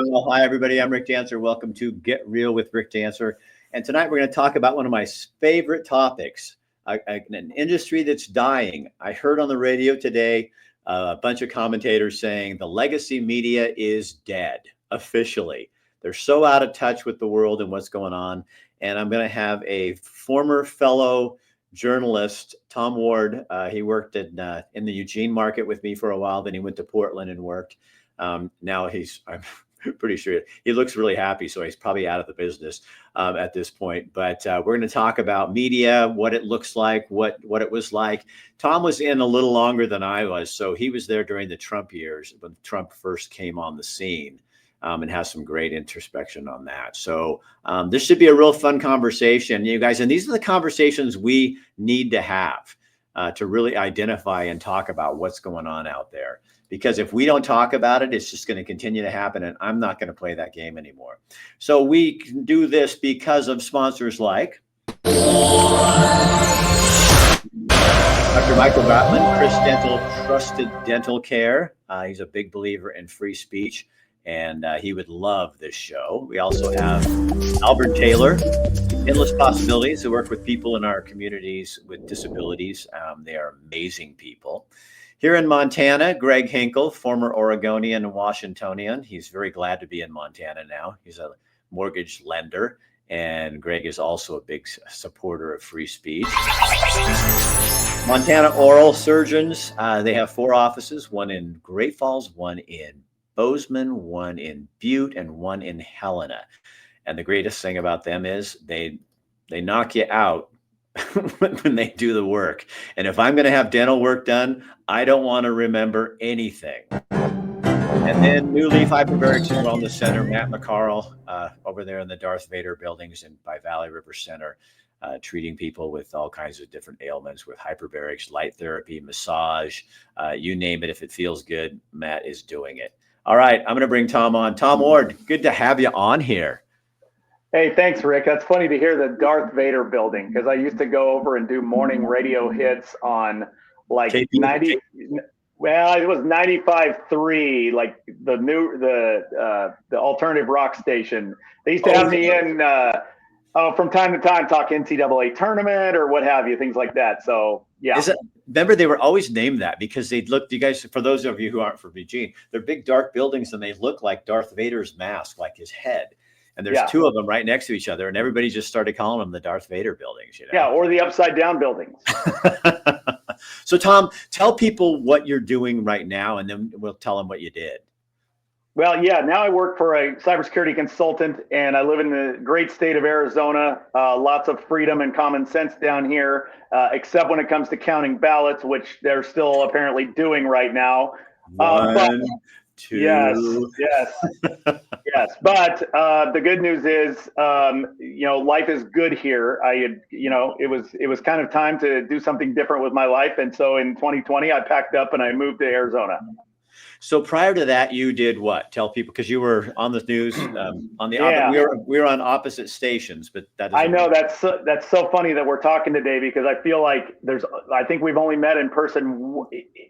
Well, hi, everybody. I'm Rick Dancer. Welcome to Get Real with Rick Dancer. And tonight we're going to talk about one of my favorite topics, an industry that's dying. I heard on the radio today a bunch of commentators saying the legacy media is dead officially. They're so out of touch with the world and what's going on. And I'm going to have a former fellow journalist, Tom Ward. He worked in the Eugene market with me for a while. Then he went to Portland and worked. Now I'm pretty sure he looks really happy. So he's probably out of the business at this point. But we're going to talk about media, what it looks like, what it was like. Tom was in a little longer than I was. So he was there during the Trump years when Trump first came on the scene. And has some great introspection on that. So this should be a real fun conversation, you guys. And these are the conversations we need to have to really identify and talk about what's going on out there. Because if we don't talk about it, it's just going to continue to happen. And I'm not going to play that game anymore. So we can do this because of sponsors like Dr. Michael Gottman, Chris Dental, Trusted Dental Care. He's a big believer in free speech. And he would love this show. We also have Albert Taylor, Endless Possibilities, who work with people in our communities with disabilities. They are amazing people. Here in Montana, Greg Hinkle, former Oregonian and Washingtonian. He's very glad to be in Montana now. He's a mortgage lender. And Greg is also a big supporter of free speech. Montana Oral Surgeons. They have 4 offices, one in Great Falls, one in Bozeman, one in Butte, and one in Helena. And the greatest thing about them is they knock you out when they do the work. And if I'm going to have dental work done, I don't want to remember anything. And then New Leaf Hyperbarics and Wellness Center, Matt McCarl, over there in the Darth Vader buildings and by Valley River Center, treating people with all kinds of different ailments with hyperbarics, light therapy, massage, you name it. If it feels good, Matt is doing it. All right, I'm going to bring Tom on. Tom Ward, good to have you on here. Hey, thanks, Rick. That's funny to hear the Darth Vader building because I used to go over and do morning radio hits on like KP. 90. Well, it was 95.3, like the alternative rock station. They used to have me in from time to time talk NCAA tournament or what have you, things like that. So yeah. Remember, they were always named that because they looked, you guys, for those of you who aren't from Eugene, they're big dark buildings and they look like Darth Vader's mask, like his head. And there's 2 of them right next to each other. And everybody just started calling them the Darth Vader buildings. You know? Yeah, or the upside down buildings. So, Tom, tell people what you're doing right now, and then we'll tell them what you did. Well, yeah, now I work for a cybersecurity consultant, and I live in the great state of Arizona. Lots of freedom and common sense down here, except when it comes to counting ballots, which they're still apparently doing right now. One, 2. Yes. But the good news is, life is good here. It was kind of time to do something different with my life, and so in 2020, I packed up and I moved to Arizona. So prior to that, you did what? Tell people, because you were on the news we were on opposite stations, but that I know that's so funny that we're talking today because I feel like I think we've only met in person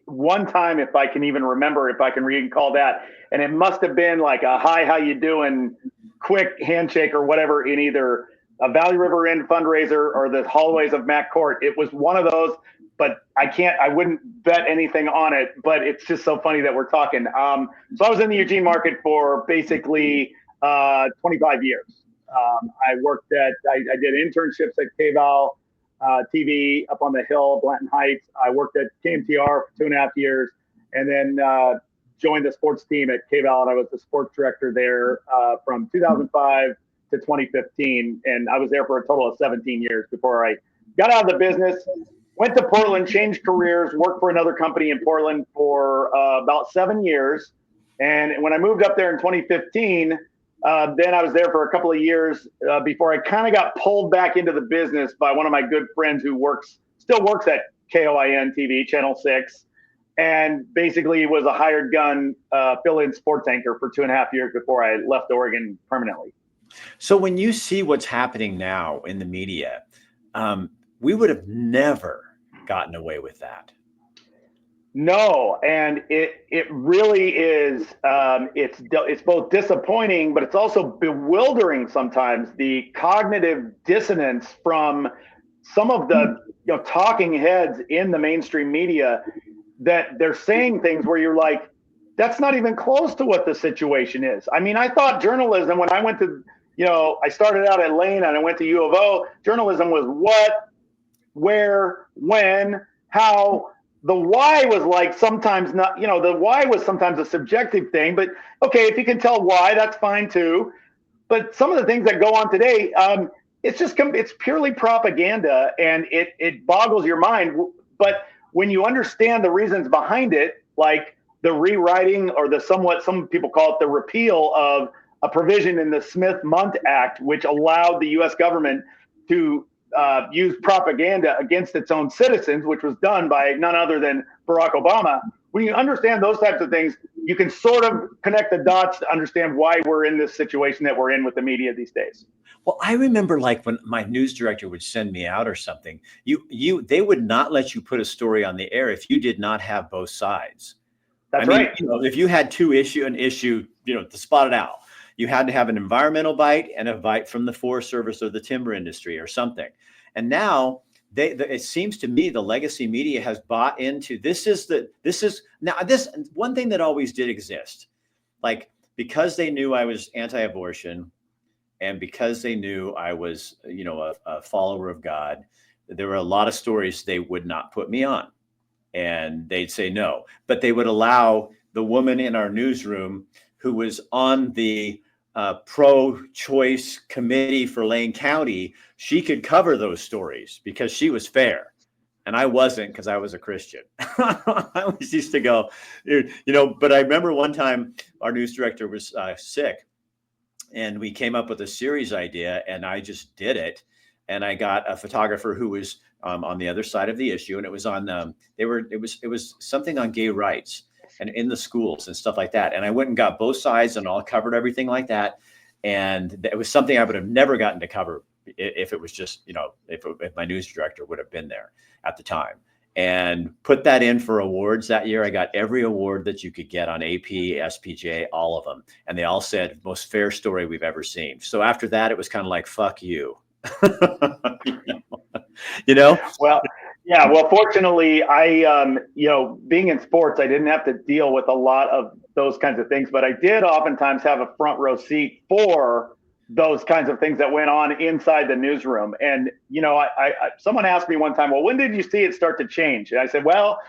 one time, if I can even remember, if I can recall that, and it must have been like a hi, how you doing, quick handshake or whatever in either a Valley River Inn fundraiser or the hallways of Mac Court. It was one of those. But I wouldn't bet anything on it, but it's just so funny that we're talking. So I was in the Eugene market for basically 25 years. I did internships at KVAL TV up on the hill, Blanton Heights. I worked at KMTR for 2.5 years and then joined the sports team at KVAL, and I was the sports director there from 2005 to 2015. And I was there for a total of 17 years before I got out of the business. Went to Portland, changed careers, worked for another company in Portland for about 7 years. And when I moved up there in 2015, then I was there for a couple of years before I kind of got pulled back into the business by one of my good friends who still works at KOIN TV, Channel 6, and basically was a hired gun fill-in sports anchor for 2.5 years before I left Oregon permanently. So when you see what's happening now in the media, we would have never gotten away with that. No, and it really is. It's both disappointing, but it's also bewildering sometimes. The cognitive dissonance from some of the talking heads in the mainstream media, that they're saying things where you're like, that's not even close to what the situation is. I mean, I thought journalism, when I went to, I started out at Lane and I went to U of O. Journalism was what, where, when, how. The why was like sometimes not, the why was sometimes a subjective thing, but okay, if you can tell why, that's fine too. But some of the things that go on today, it's purely propaganda, and it boggles your mind. But when you understand the reasons behind it, like the rewriting or some people call it the repeal of a provision in the Smith-Mundt Act, which allowed the U.S. government to use propaganda against its own citizens, which was done by none other than Barack Obama. When you understand those types of things, you can sort of connect the dots to understand why we're in this situation that we're in with the media these days. Well, I remember like when my news director would send me out or something, they would not let you put a story on the air if you did not have both sides. That's right. If you had an issue, to spot it out, you had to have an environmental bite and a bite from the Forest Service or the timber industry or something. And now it seems to me the legacy media has bought into this one thing that always did exist, like because they knew I was anti-abortion and because they knew I was, a follower of God, there were a lot of stories they would not put me on. And they'd say no, but they would allow the woman in our newsroom who was on the pro-choice committee for Lane County. She could cover those stories because she was fair, and I wasn't, because I was a Christian. I always used to go, But I remember one time our news director was sick, and we came up with a series idea, and I just did it, and I got a photographer who was on the other side of the issue, and it was on it was something on gay rights and in the schools and stuff like that. And I went and got both sides and all covered everything like that. And it was something I would have never gotten to cover if it was just, if my news director would have been there at the time. And put that in for awards that year. I got every award that you could get on AP, SPJ, all of them. And they all said, most fair story we've ever seen. So after that, it was kind of like, fuck you. Well, yeah. Well, fortunately, I, being in sports, I didn't have to deal with a lot of those kinds of things, but I did oftentimes have a front row seat for those kinds of things that went on inside the newsroom. And, someone asked me one time, well, when did you see it start to change? And I said, well,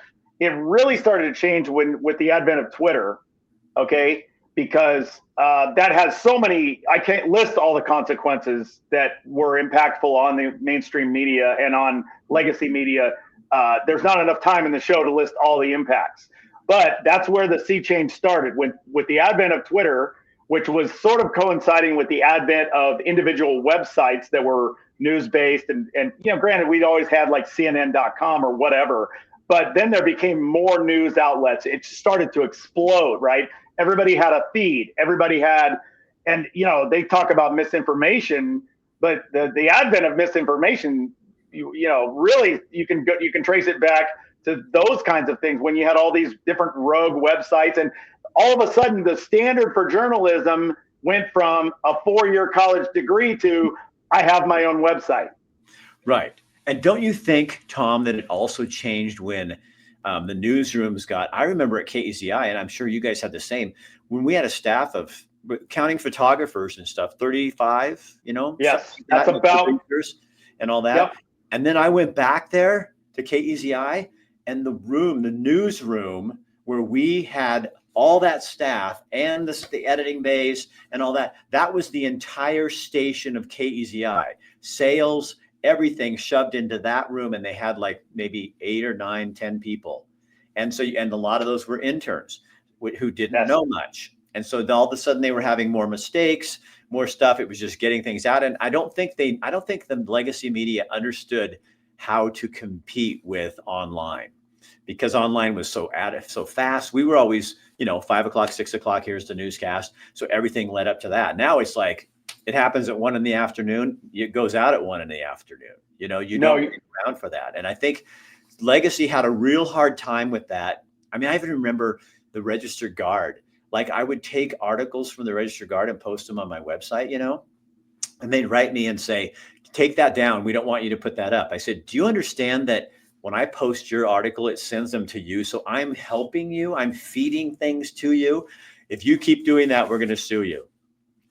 it really started to change with the advent of Twitter. Okay. Because that has so many, I can't list all the consequences that were impactful on the mainstream media and on legacy media. There's not enough time in the show to list all the impacts. But that's where the sea change started with the advent of Twitter, which was sort of coinciding with the advent of individual websites that were news-based. And granted, we'd always had like CNN.com or whatever, but then there became more news outlets. It started to explode, right? Everybody had a feed. Everybody had, and they talk about misinformation, but the advent of misinformation, really you can trace it back to those kinds of things when you had all these different rogue websites, and all of a sudden the standard for journalism went from a 4-year college degree to I have my own website. Right. And don't you think, Tom, that it also changed when the newsrooms I remember at KEZI, and I'm sure you guys had the same, when we had a staff of, counting photographers and stuff, 35, Yes, that's about, and all that. Yep. And then I went back there to KEZI, and the newsroom where we had all that staff and the editing bays and all that was the entire station of KEZI. Sales, everything shoved into that room, and they had like maybe 8 or 9, 10 people. And so, and a lot of those were interns who didn't know much. And so all of a sudden they were having more mistakes, more stuff. It was just getting things out. And I don't think the legacy media understood how to compete with online, because online was so fast. We were always, 5 o'clock, 6 o'clock, here's the newscast. So everything led up to that. Now it's like, it happens at 1 PM. It goes out at 1 PM. You don't get around for that. And I think legacy had a real hard time with that. I mean, I even remember the Register Guard. Like I would take articles from the Register Guard and post them on my website, and they'd write me and say, take that down. We don't want you to put that up. I said, do you understand that when I post your article, it sends them to you? So I'm helping you. I'm feeding things to you. If you keep doing that, we're going to sue you.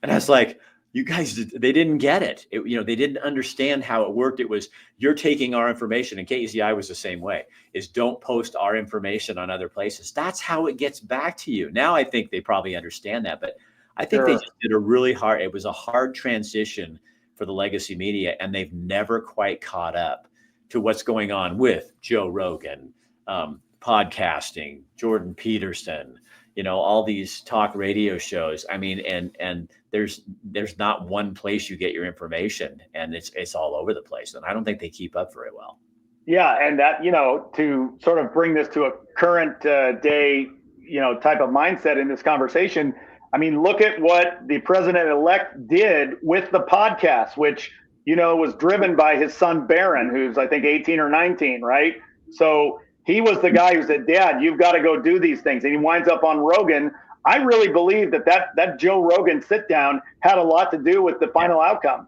And I was like, you guys, they didn't get it. They didn't understand how it worked. It was, you're taking our information, and KEZI was the same way, is don't post our information on other places. That's how it gets back to you. Now I think they probably understand that, but I think they just did it was a hard transition for the legacy media, and they've never quite caught up to what's going on with Joe Rogan, podcasting, Jordan Peterson, all these talk radio shows. I mean, and there's not one place you get your information, and it's all over the place. And I don't think they keep up very well. Yeah. And that, to sort of bring this to a current day, type of mindset in this conversation. I mean, look at what the president-elect did with the podcast, which, was driven by his son, Barron, who's I think 18 or 19, right? So he was the guy who said, Dad, you've got to go do these things. And he winds up on Rogan. I really believe that Joe Rogan sit down had a lot to do with the final outcome,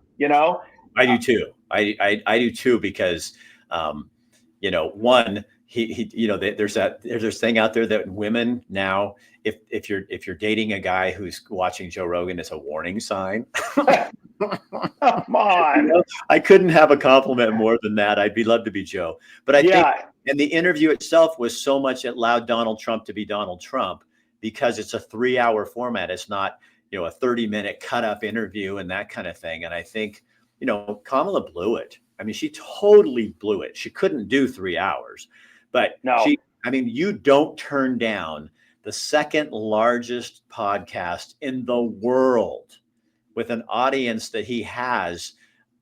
I do too. I do too, because, one, there's this thing out there that women now, if you're dating a guy who's watching Joe Rogan, it's a warning sign. Come on. I couldn't have a compliment more than that. I'd love to be Joe. But I think, and the interview itself was so much, it allowed Donald Trump to be Donald Trump, because it's a 3-hour format. It's not, a 30-minute cut up interview and that kind of thing. And I think, Kamala blew it. I mean, she totally blew it. She couldn't do 3 hours, but you don't turn down the second largest podcast in the world with an audience that he has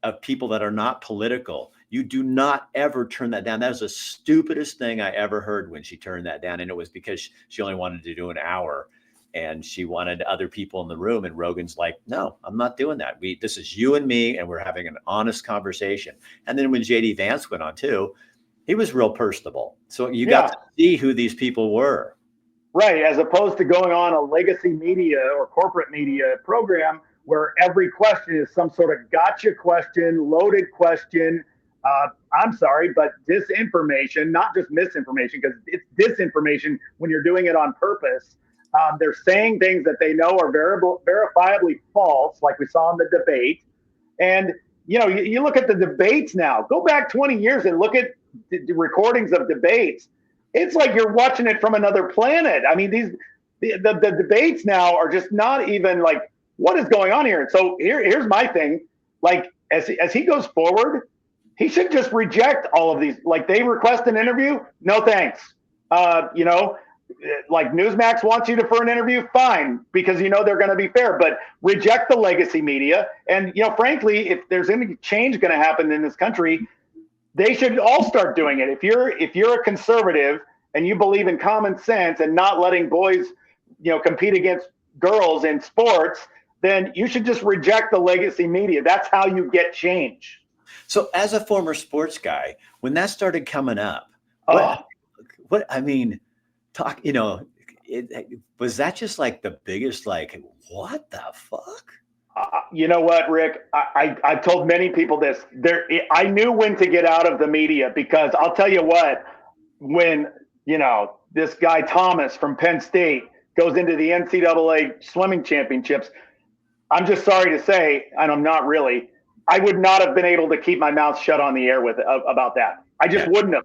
of people that are not political. You do not ever turn that down. That was the stupidest thing I ever heard when she turned that down. And it was because she only wanted to do an hour, and she wanted other people in the room. And Rogan's like, no, I'm not doing that. This is you and me, and we're having an honest conversation. And then when JD Vance went on too, he was real personable. So you got to see who these people were. Right. As opposed to going on a legacy media or corporate media program where every question is some sort of gotcha question, loaded question. I'm sorry, but disinformation, not just misinformation, because it's disinformation when you're doing it on purpose. They're saying things that they know are verifiably false, like we saw in the debate. And, you look at the debates now, go back 20 years and look at the recordings of debates. It's like you're watching it from another planet. I mean, the debates now are just not even like, what is going on here? And so here's my thing. Like, as he goes forward, he should just reject all of these. Like, they request an interview, no thanks. Like Newsmax wants you for an interview, fine, because they're going to be fair, but reject the legacy media. And frankly, if there's any change going to happen in this country, they should all start doing it. If you're a conservative and you believe in common sense and not letting boys, compete against girls in sports, then you should just reject the legacy media. That's how you get change. So as a former sports guy, when that started coming up, was that just like the biggest, like, what the fuck? You know what, Rick? I've told many people this. I knew when to get out of the media, because I'll tell you what, when, this guy Thomas from Penn State goes into the NCAA swimming championships, I'm just sorry to say, and I'm not really, I would not have been able to keep my mouth shut on the air about that. I just wouldn't have.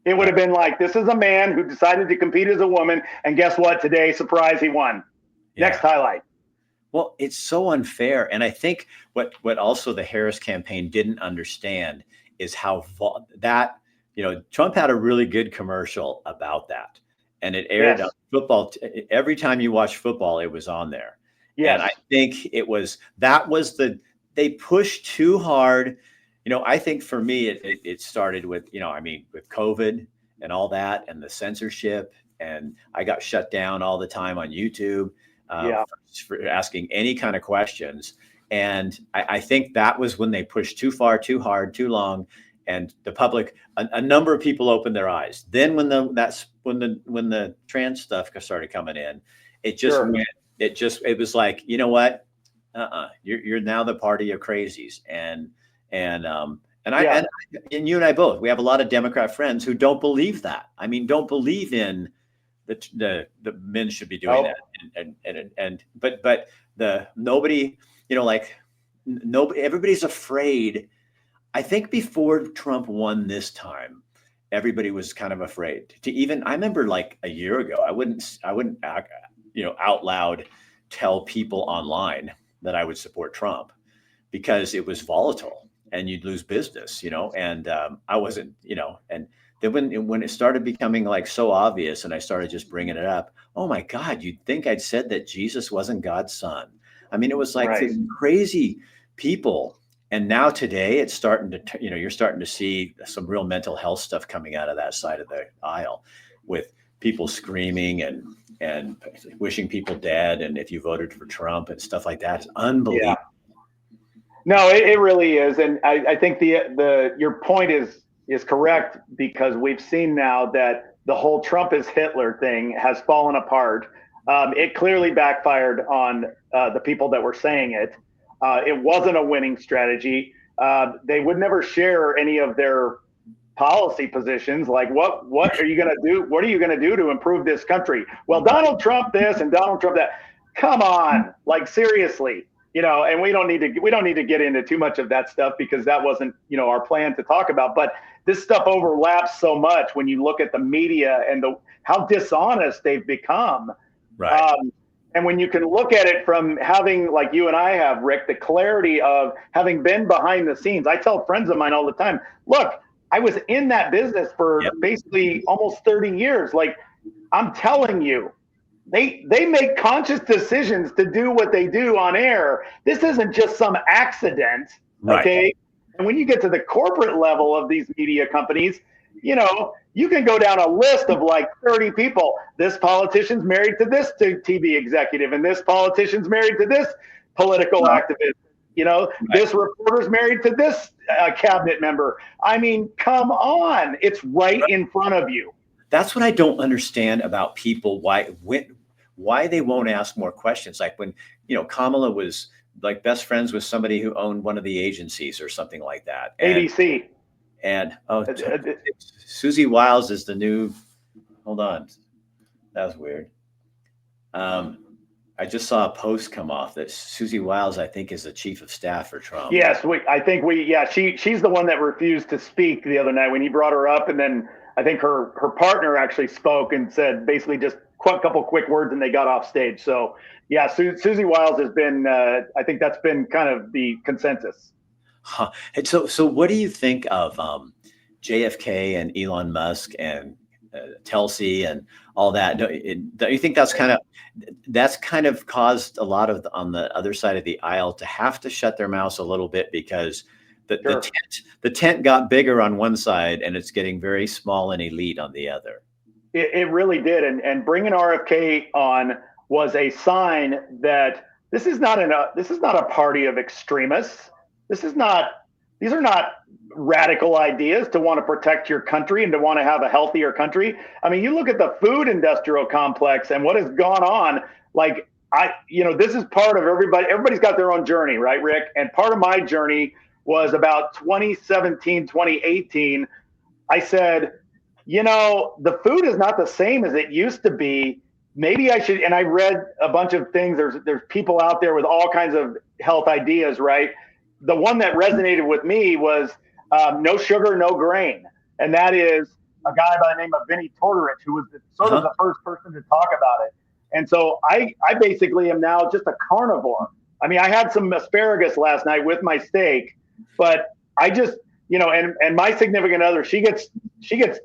It would have been like, this is a man who decided to compete as a woman, and guess what? Today, surprise, he won. Yeah. Next highlight. Well, it's so unfair. And I think what also the Harris campaign didn't understand is how Trump had a really good commercial about that. And it aired on football. Every time you watch football, it was on there. Yes. And I think they pushed too hard. I think for me, it started with, with COVID and all that, and the censorship, and I got shut down all the time on YouTube for asking any kind of questions. And I think that was when they pushed too far, too hard, too long. and the public, a number of people opened their eyes. Then when the trans stuff started coming in, it just Sure. went. It was like, you know what? You're now the party of crazies, and Yeah. and you and I both. We have a lot of Democrat friends who don't believe that. I mean, don't believe in the men should be doing Oh, that, but the nobody, like nobody, everybody's afraid. I think before Trump won this time, everybody was kind of afraid to even. I remember like a year ago, I wouldn't out loud tell people online that I would support Trump because it was volatile and you'd lose business, and I wasn't, and then when it started becoming like so obvious and I started just bringing it up, oh my God, you'd think I'd said that Jesus wasn't God's son. I mean, it was like right. these crazy people. And now today it's starting to, you're starting to see some real mental health stuff coming out of that side of the aisle with people screaming and wishing people dead. And if you voted for Trump and stuff like that, it's Yeah. unbelievable. No, it really is, and I think the your point is correct because we've seen now that the whole Trump is Hitler thing has fallen apart. It clearly backfired on the people that were saying it. It wasn't a winning strategy. They would never share any of their policy positions like what are you going to do, what are you going to do to improve this country? Well, Donald Trump this and Donald Trump that. Come on, like seriously, and we don't need to get into too much of that stuff because that wasn't our plan to talk about, but this stuff overlaps so much when you look at the media and how dishonest they've become. Right. And when you can look at it from having, like you and I have, Rick, the clarity of having been behind the scenes. I tell friends of mine all the time, look, I was in that business for Yep. basically almost 30 years. Like, I'm telling you, they make conscious decisions to do what they do on air. This isn't just some accident, Right. okay? And when you get to the corporate level of these media companies, you can go down a list of like 30 people. This politician's married to this TV executive, and this politician's married to this political activist. This reporter's married to this cabinet member. I mean, come on. It's right in front of you. That's what I don't understand about people. Why they won't ask more questions? Like when Kamala was like best friends with somebody who owned one of the agencies or something like that. And ABC. and Susie Wiles is the new. Hold on, that was weird. I just saw a post come off that Susie Wiles, I think, is the chief of staff for Trump. Yes, she's the one that refused to speak the other night when he brought her up, and then I think her partner actually spoke and said basically just a couple quick words, and they got off stage. So yeah, Susie Wiles has been. I think that's been kind of the consensus. Huh. And so what do you think of JFK and Elon Musk and Telsey and all that? Don't you think that's kind of caused a lot of on the other side of the aisle to have to shut their mouths a little bit because the tent got bigger on one side and it's getting very small and elite on the other. It really did, and bringing RFK on was a sign that this is not a party of extremists. These are not radical ideas to want to protect your country and to want to have a healthier country. I mean, you look at the food industrial complex and what has gone on. Like this is part of everybody. Everybody's got their own journey, right, Rick? And part of my journey was about 2017, 2018. I said, the food is not the same as it used to be. Maybe I should, and I read a bunch of things. There's people out there with all kinds of health ideas, right? The one that resonated with me was no sugar, no grain. And that is a guy by the name of Vinnie Tortorich, who was sort of the first person to talk about it. And so I basically am now just a carnivore. I mean, I had some asparagus last night with my steak, but I just, and my significant other, she gets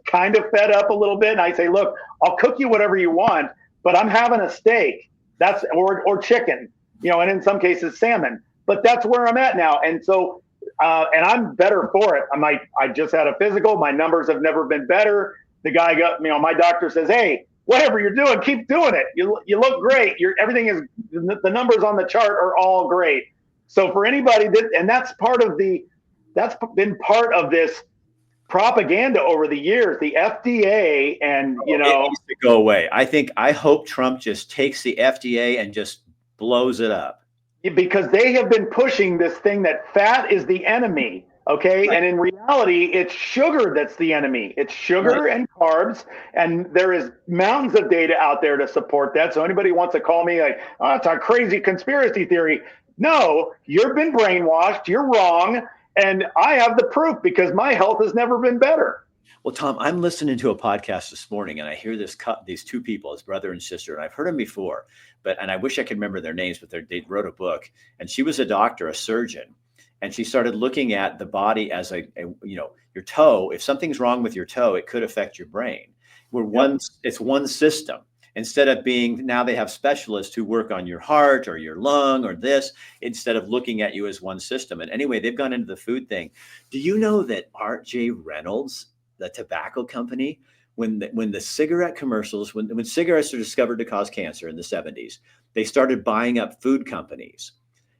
kind of fed up a little bit. And I say, look, I'll cook you whatever you want, but I'm having a steak. Or chicken, and in some cases salmon. But that's where I'm at now. And so, and I'm better for it. I just had a physical. My numbers have never been better. The guy my doctor says, hey, whatever you're doing, keep doing it. You look great. Everything is, the numbers on the chart are all great. So for anybody that's been part of this propaganda over the years, the FDA and, It needs to go away. I hope Trump just takes the FDA and just blows it up. because they have been pushing this thing that fat is the enemy. Okay. Right. And in reality, it's sugar that's the enemy. It's Right. sugar and carbs. And there is mountains of data out there to support that. So anybody wants to call me like, oh, it's a crazy conspiracy theory. No, you've been brainwashed. You're wrong. And I have the proof because my health has never been better. Well, Tom, I'm listening to a podcast this morning, and I hear these two people, his brother and sister, and I've heard them before, and I wish I could remember their names, but they wrote a book, and she was a doctor, a surgeon, and she started looking at the body as your toe. If something's wrong with your toe, it could affect your brain. It's one system. Instead of being, now they have specialists who work on your heart or your lung or this, instead of looking at you as one system. And anyway, they've gone into the food thing. Do you know that R.J. Reynolds, the tobacco company, when the cigarette commercials, when cigarettes are discovered to cause cancer in the 70s, they started buying up food companies,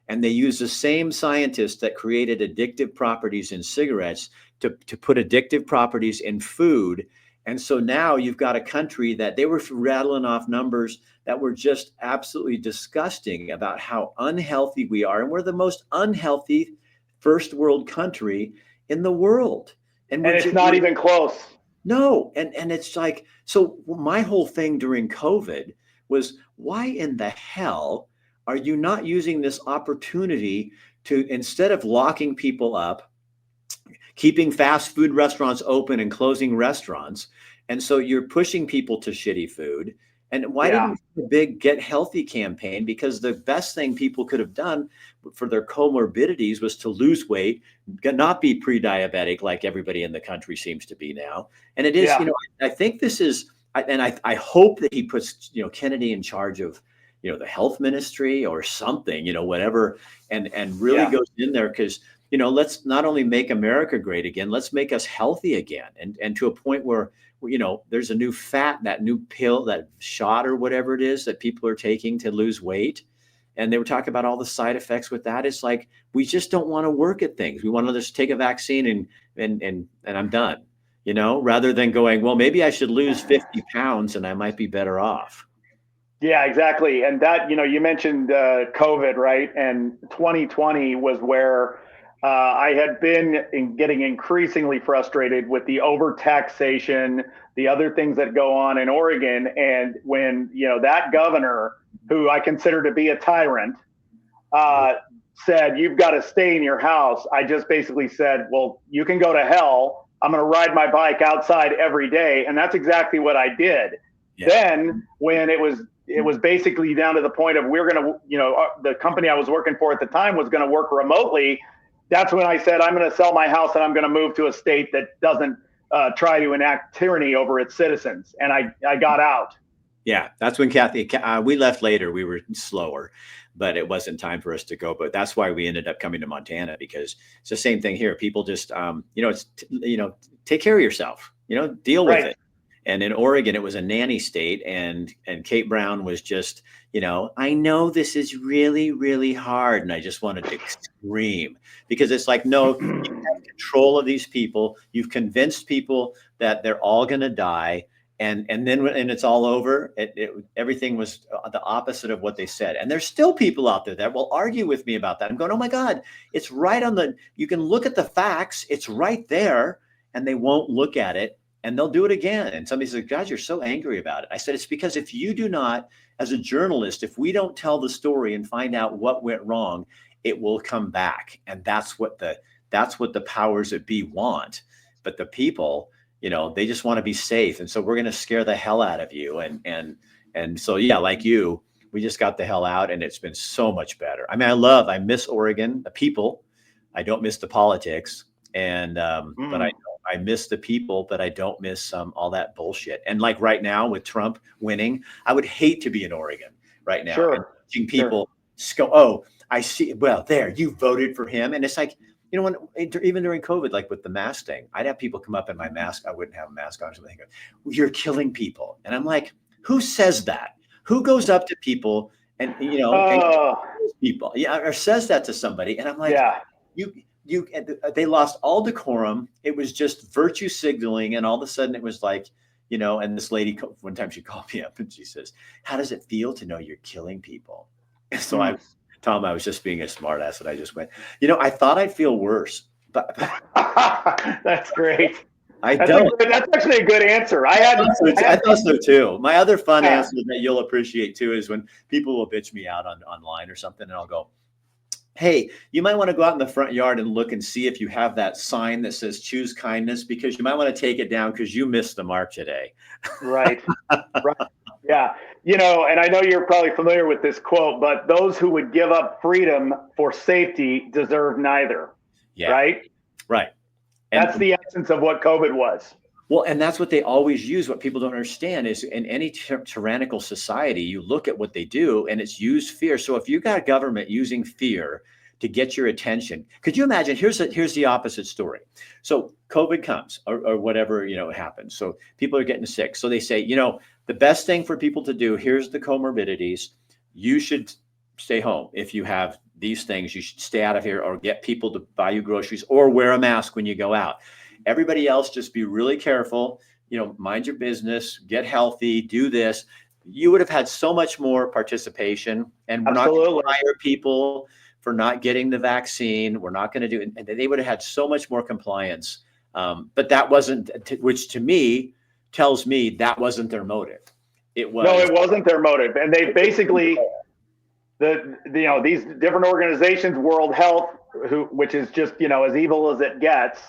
and they used the same scientists that created addictive properties in cigarettes to put addictive properties in food. And so now you've got a country that they were rattling off numbers that were just absolutely disgusting about how unhealthy we are, and we're the most unhealthy first world country in the world. And it's not even close. No. And it's like, so my whole thing during COVID was, why in the hell are you not using this opportunity to, instead of locking people up, keeping fast food restaurants open and closing restaurants? And so you're pushing people to shitty food. And why didn't the big Get Healthy campaign? Because the best thing people could have done for their comorbidities was to lose weight, not be pre-diabetic like everybody in the country seems to be now. And it is, I think this is, and I hope that he puts, Kennedy in charge of, the health ministry or something, whatever, and really goes in there, because, let's not only make America great again, let's make us healthy again. And to a point where, there's a new that new pill, that shot or whatever it is that people are taking to lose weight. And they were talking about all the side effects with that. It's like, we just don't want to work at things. We want to just take a vaccine and I'm done, rather than going, well, maybe I should lose 50 pounds and I might be better off. Yeah, exactly. And that, you mentioned COVID, right? And 2020 was where I had been getting increasingly frustrated with the overtaxation, the other things that go on in Oregon. And when, that governor, who I consider to be a tyrant, said, you've got to stay in your house, I just basically said, well, you can go to hell. I'm going to ride my bike outside every day. And that's exactly what I did. Yeah. Then when it was basically down to the point of, we're going to, the company I was working for at the time was going to work remotely. That's when I said, I'm going to sell my house and I'm going to move to a state that doesn't try to enact tyranny over its citizens. And I got out. Yeah, that's when Kathy, we left later. We were slower, but it wasn't time for us to go. But that's why we ended up coming to Montana, because it's the same thing here. People just, take care of yourself, deal with it. And in Oregon, it was a nanny state, and Kate Brown was just, I know this is really, really hard. And I just wanted to scream, because it's like, no, you have control of these people. You've convinced people that they're all going to die. And then when it's all over, everything was the opposite of what they said. And there's still people out there that will argue with me about that. I'm going, oh my God, it's right you can look at the facts. It's right there. And they won't look at it. And they'll do it again. And somebody says, God, you're so angry about it. I said, it's because if you do not, as a journalist, if we don't tell the story and find out what went wrong, it will come back. And that's what the powers that be want. But the people, they just want to be safe. And so we're going to scare the hell out of you. And so, yeah, like you, we just got the hell out, and it's been so much better. I mean, I miss Oregon, the people. I don't miss the politics. And, but I miss the people, but I don't miss all that bullshit. And like right now with Trump winning, I would hate to be in Oregon right now. Sure. And watching people go, oh, I see. Well, there, you voted for him. And it's like, when even during COVID, like with the mask thing, I'd have people come up in my mask. I wouldn't have a mask on. Something. You're killing people. And I'm like, who says that? Who goes up to people and, and kills people? Yeah. Or says that to somebody. And I'm like, they lost all decorum. It was just virtue signaling. And all of a sudden it was like, and this lady, one time she called me up and she says, how does it feel to know you're killing people? And so Tom, I was just being a smart ass. And I just went, I thought I'd feel worse, but that's great. That's actually a good answer. I thought so too. My other fun answer that you'll appreciate too is when people will bitch me out online or something, and I'll go, hey, you might want to go out in the front yard and look and see if you have that sign that says choose kindness, because you might want to take it down because you missed the mark today. Right. Right. Yeah. And I know you're probably familiar with this quote, but those who would give up freedom for safety deserve neither. Yeah. Right. Right. That's the essence of what COVID was. Well, and that's what they always use. What people don't understand is in any tyrannical society, you look at what they do and it's use fear. So if you got a government using fear to get your attention, could you imagine? Here's the opposite story. So COVID comes or whatever, happens. So people are getting sick. So they say, the best thing for people to do, here's the comorbidities. You should stay home. If you have these things, you should stay out of here or get people to buy you groceries or wear a mask when you go out. Everybody else, just be really careful, mind your business, get healthy, do this. You would have had so much more participation, and we're not going to hire people for not getting the vaccine. We're not going to do it. And they would have had so much more compliance. But that wasn't, which to me tells me that wasn't their motive. It wasn't their motive. And they basically, these different organizations, World Health, which is just, as evil as it gets,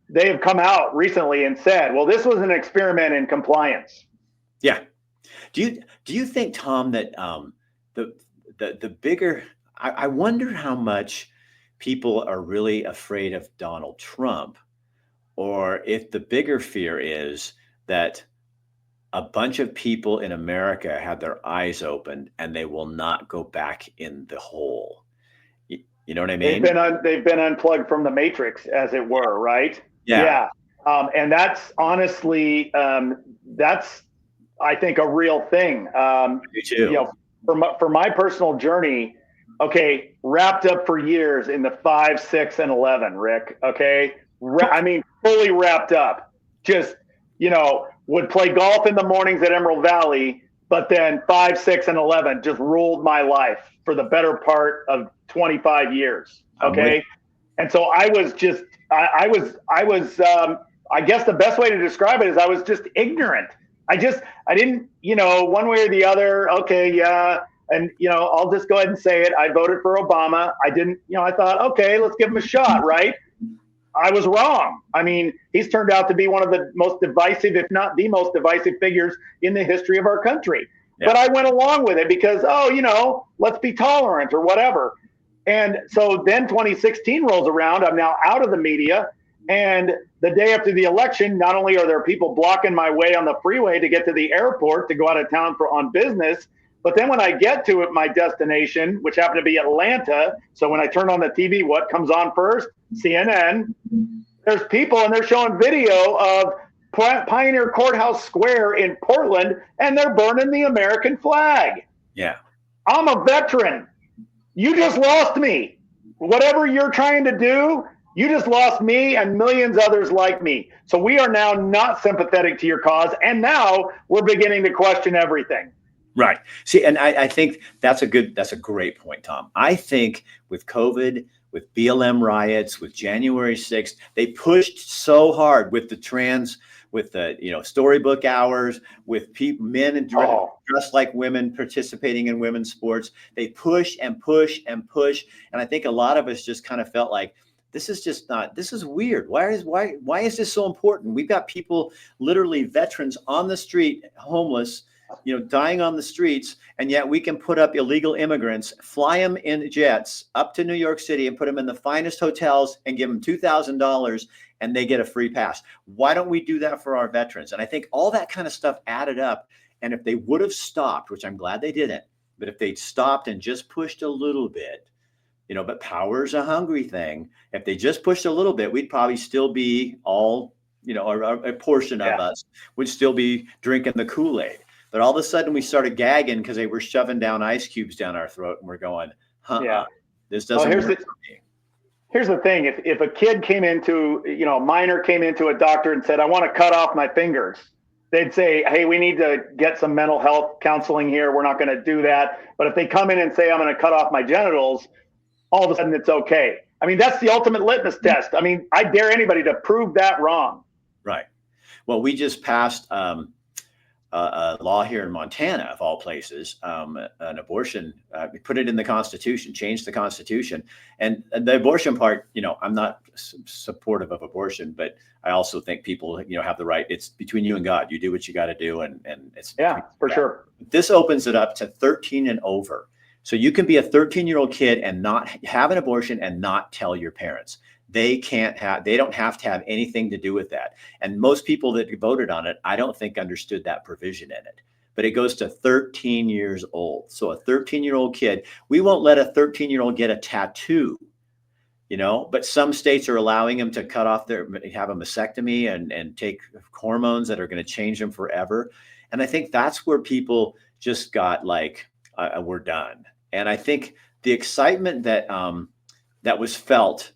they have come out recently and said, well, this was an experiment in compliance. Yeah. Do you think, Tom, that the bigger, I wonder how much people are really afraid of Donald Trump, or if the bigger fear is that a bunch of people in America had their eyes opened and they will not go back in the hole. You know what I mean? They've been unplugged from the matrix, as it were, right? Yeah. And that's honestly, that's, I think, a real thing. Me too. For my personal journey, okay, wrapped up for years in the 5, 6, and 11, Rick. Okay, I mean, fully wrapped up. Just would play golf in the mornings at Emerald Valley, but then 5, 6, and 11 just ruled my life for the better part of 25 years. Okay. And so I was just, I guess the best way to describe it is I was just ignorant. I didn't, one way or the other. Okay. Yeah. And, I'll just go ahead and say it. I voted for Obama. I didn't, I thought, okay, let's give him a shot. Right. I was wrong. I mean, he's turned out to be one of the most divisive, if not the most divisive figures in the history of our country. Yeah. But I went along with it because, let's be tolerant or whatever. And so then 2016 rolls around. I'm now out of the media. And the day after the election, not only are there people blocking my way on the freeway to get to the airport to go out of town on business, but then when I get to my destination, which happened to be Atlanta, so when I turn on the TV, what comes on first? CNN. There's people, and they're showing video of Pioneer Courthouse Square in Portland, and they're burning the American flag. Yeah. I'm a veteran. You just lost me. Whatever you're trying to do, you just lost me and millions others like me. So we are now not sympathetic to your cause, and now we're beginning to question everything. Right. See, and I think that's a great point, Tom. I think with COVID, with BLM riots, with January 6th, they pushed so hard with the storybook hours, with men dressed like women participating in women's sports. They push and push and push. And I think a lot of us just kind of felt like, this is weird. Why is this so important? We've got people, literally veterans on the street, homeless, dying on the streets, and yet we can put up illegal immigrants, fly them in jets up to New York City and put them in the finest hotels and give them $2,000 and they get a free pass. Why don't we do that for our veterans? And I think all that kind of stuff added up. And if they would have stopped, which I'm glad they didn't, but if they'd stopped and just pushed a little bit, but power's a hungry thing. If they just pushed a little bit, we'd probably still be all, a portion of us would still be drinking the Kool-Aid. But all of a sudden we started gagging because they were shoving down ice cubes down our throat, and we're going, this doesn't work for me. Here's the thing. If a kid came into, a minor came into a doctor and said, I want to cut off my fingers, they'd say, hey, we need to get some mental health counseling here. We're not going to do that. But if they come in and say, I'm going to cut off my genitals, all of a sudden it's okay. I mean, that's the ultimate litmus test. I mean, I dare anybody to prove that wrong. Right. Well, we just passed a law here in Montana, of all places, an abortion. We put it in the Constitution, changed the Constitution, and the abortion part. I'm not supportive of abortion, but I also think people, have the right. It's between you and God. You do what you got to do, and it's for sure. This opens it up to 13 and over, so you can be a 13-year-old kid and not have an abortion and not tell your parents. They don't have to have anything to do with that. And most people that voted on it, I don't think understood that provision in it. But it goes to 13 years old. So a 13-year-old kid, we won't let a 13-year-old get a tattoo, but some states are allowing them to have a mastectomy and take hormones that are going to change them forever. And I think that's where people just got like, we're done. And I think the excitement that was felt,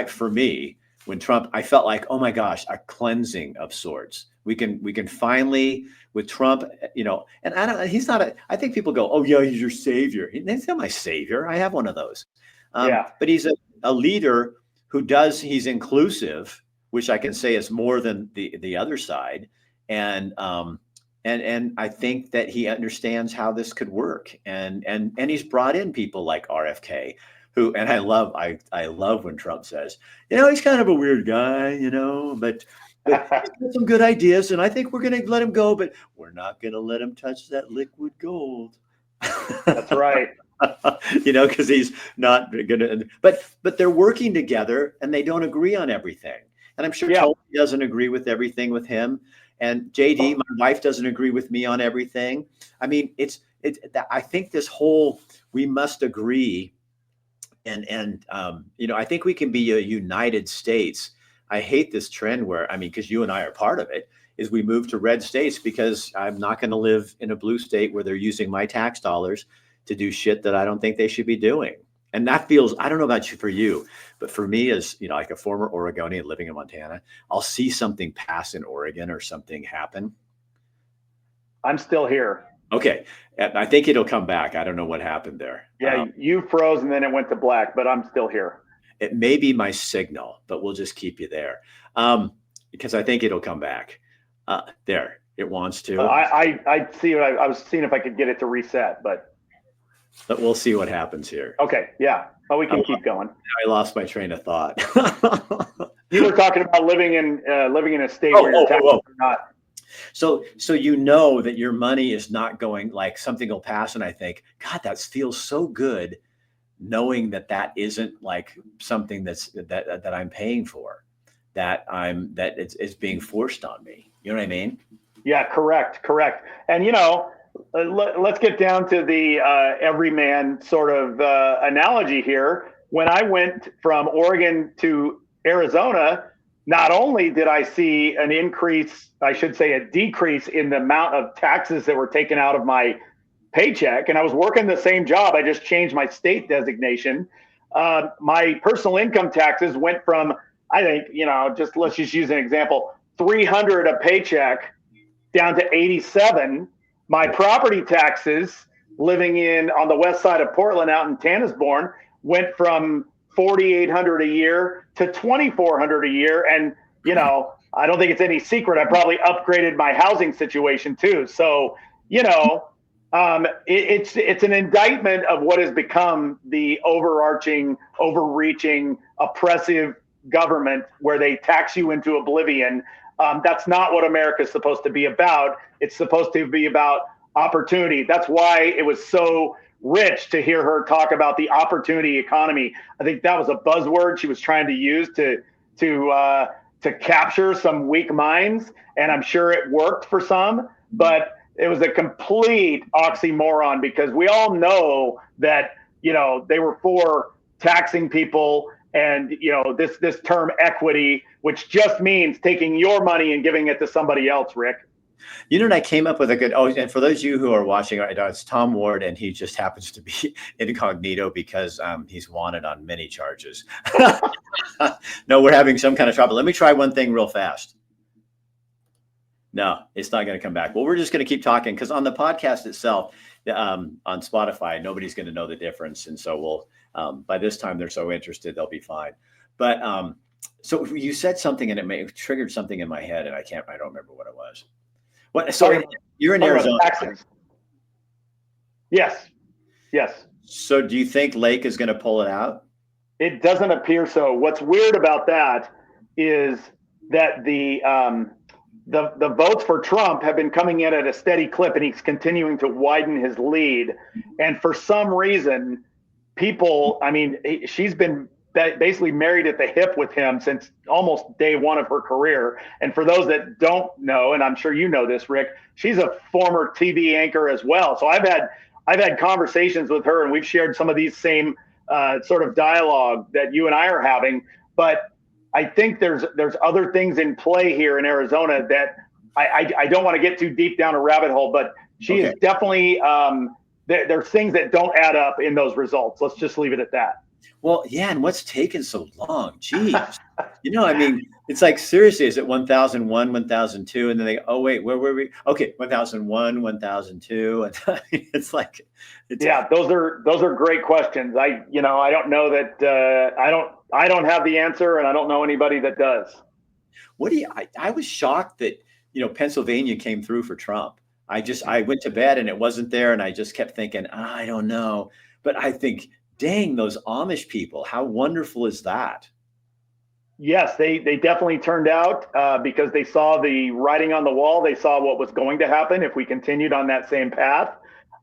for me, when Trump, I felt like, oh my gosh, a cleansing of sorts. We can finally, with Trump, and he's not I think people go, oh yeah, he's your savior. He's not my savior. I have one of those. But he's a leader he's inclusive, which I can say is more than the other side. And I think that he understands how this could work. And he's brought in people like RFK, and I love when Trump says, he's kind of a weird guy, but he's got some good ideas, and I think we're going to let him go, but we're not going to let him touch that liquid gold. That's right. Because he's not going to, but they're working together and they don't agree on everything. And I'm sure Tony doesn't agree with everything with him. And JD, my wife, doesn't agree with me on everything. I mean, I think this whole, we must agree. And I think we can be a United States. I hate this trend where, because you and I are part of it, is we move to red states because I'm not going to live in a blue state where they're using my tax dollars to do shit that I don't think they should be doing. And that feels, I don't know about for you, but for me as, like a former Oregonian living in Montana, I'll see something pass in Oregon or something happen. I'm still here. Okay. I think it'll come back. I don't know what happened there. Yeah, you froze and then it went to black, but I'm still here. It may be my signal, but we'll just keep you there because I think it'll come back. There, it wants to. I see. I was seeing if I could get it to reset, but we'll see what happens here. Okay. Yeah. Oh, we can keep going. I lost my train of thought. You were talking about living in a state where your taxes are not. So that your money is not going, like something will pass, and I think, God, that feels so good, knowing that isn't like something that I'm paying for, that it's being forced on me. You know what I mean? Yeah, correct. And let's get down to the everyman sort of analogy here. When I went from Oregon to Arizona, not only did I see an increase, I should say a decrease in the amount of taxes that were taken out of my paycheck, and I was working the same job, I just changed my state designation. My personal income taxes went from, I think, let's just use an example, $300 a paycheck down to $87. My property taxes living on the west side of Portland out in Tanasbourne went from $4,800 a year to $2,400 a year. And, I don't think it's any secret, I probably upgraded my housing situation too. So, it's an indictment of what has become the overreaching, oppressive government where they tax you into oblivion. That's not what America is supposed to be about. It's supposed to be about opportunity. That's why it was so rich to hear her talk about the opportunity economy. I think that was a buzzword she was trying to use to capture some weak minds, and I'm sure it worked for some, but it was a complete oxymoron because we all know that they were for taxing people and this term equity, which just means taking your money and giving it to somebody else, Rick. You know what? I came up with a good. Oh, and for those of you who are watching right now, it's Tom Ward, and he just happens to be incognito because he's wanted on many charges. No, we're having some kind of trouble. Let me try one thing real fast. No, it's not going to come back. Well, we're just going to keep talking because on the podcast itself, on Spotify, nobody's going to know the difference, and so we'll. By this time, they're so interested, they'll be fine. But so you said something, and it triggered something in my head, and I don't remember what it was. What? So you're in Arizona. Yes. Yes. So do you think Lake is going to pull it out? It doesn't appear so. What's weird about that is that the votes for Trump have been coming in at a steady clip, and he's continuing to widen his lead. And for some reason, people, I mean, she's been basically married at the hip with him since almost day one of her career. And for those that don't know, and I'm sure you know this, Rick, she's a former TV anchor as well. So I've had conversations with her, and we've shared some of these same sort of dialogue that you and I are having. But I think there's other things in play here in Arizona that I don't want to get too deep down a rabbit hole, but she is definitely there's things that don't add up in those results. Let's just leave it at that. Well, yeah, and what's taken so long? Jeez. I mean, it's like, seriously, is it 1001, 1002? And then oh, wait, where were we? Okay, 1001, 1002. And it's like, yeah, those are great questions. I don't know that I don't have the answer, and I don't know anybody that does. I was shocked that, Pennsylvania came through for Trump. I went to bed and it wasn't there. And I just kept thinking, I don't know. But I think, dang, those Amish people, how wonderful is that? Yes, they definitely turned out because they saw the writing on the wall. They saw what was going to happen if we continued on that same path.